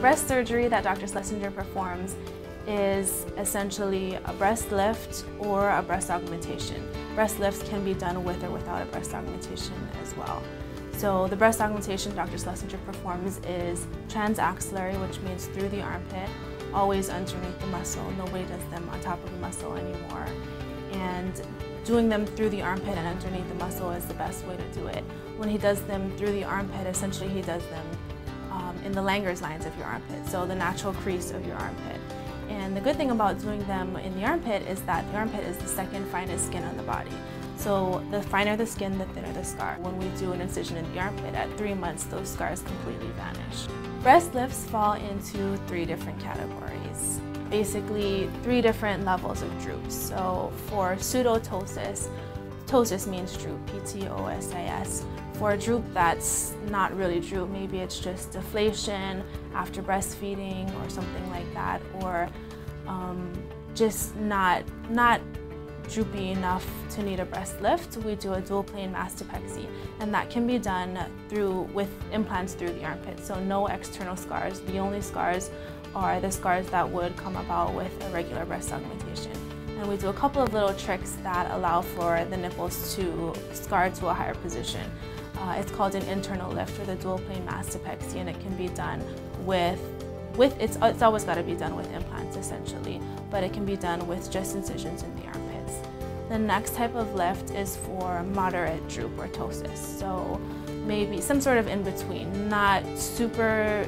breast surgery that Dr. Schlesinger performs is essentially a breast lift or a breast augmentation. Breast lifts can be done with or without a breast augmentation as well. So the breast augmentation Dr. Schlesinger performs is transaxillary, which means through the armpit, always underneath the muscle. Nobody does them on top of the muscle anymore. And doing them through the armpit and underneath the muscle is the best way to do it. When he does them through the armpit, essentially he does them in the Langer's lines of your armpit, so the natural crease of your armpit. And the good thing about doing them in the armpit is that the armpit is the second finest skin on the body. So the finer the skin, the thinner the scar. When we do an incision in the armpit, at 3 months, those scars completely vanish. Breast lifts fall into 3 different categories. Basically, 3 different levels of droop. So for pseudotosis, ptosis means droop, P-T-O-S-I-S. For a droop that's not really droop, maybe it's just deflation after breastfeeding or something like that, or just not droopy enough to need a breast lift, we do a dual plane mastopexy, and that can be done with implants through the armpit. So no external scars. The only scars are the scars that would come about with a regular breast augmentation. And we do a couple of little tricks that allow for the nipples to scar to a higher position. It's called an internal lift or the dual plane mastopexy, and it can be done it's always got to be done with implants essentially, but it can be done with just incisions in the armpits. The next type of lift is for moderate droop or ptosis. So maybe some sort of in between, not super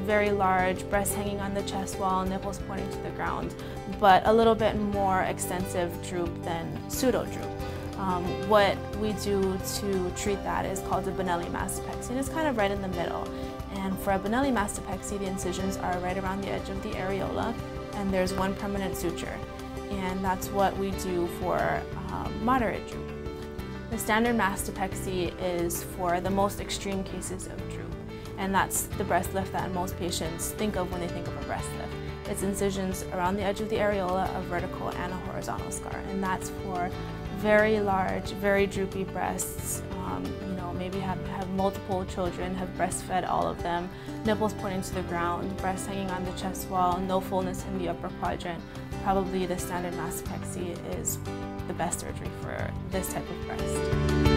very large, breasts hanging on the chest wall, nipples pointing to the ground, but a little bit more extensive droop than pseudo droop. What we do to treat that is called a Benelli mastopexy, and it's kind of right in the middle. And for a Benelli mastopexy, the incisions are right around the edge of the areola, and there's 1 permanent suture. And that's what we do for moderate droop. The standard mastopexy is for the most extreme cases of droop, and that's the breast lift that most patients think of when they think of a breast lift. It's incisions around the edge of the areola, a vertical and a horizontal scar, and that's for very large, very droopy breasts. Maybe have multiple children, have breastfed all of them, nipples pointing to the ground, breasts hanging on the chest wall, no fullness in the upper quadrant. Probably the standard mastopexy is the best surgery for this type of breast.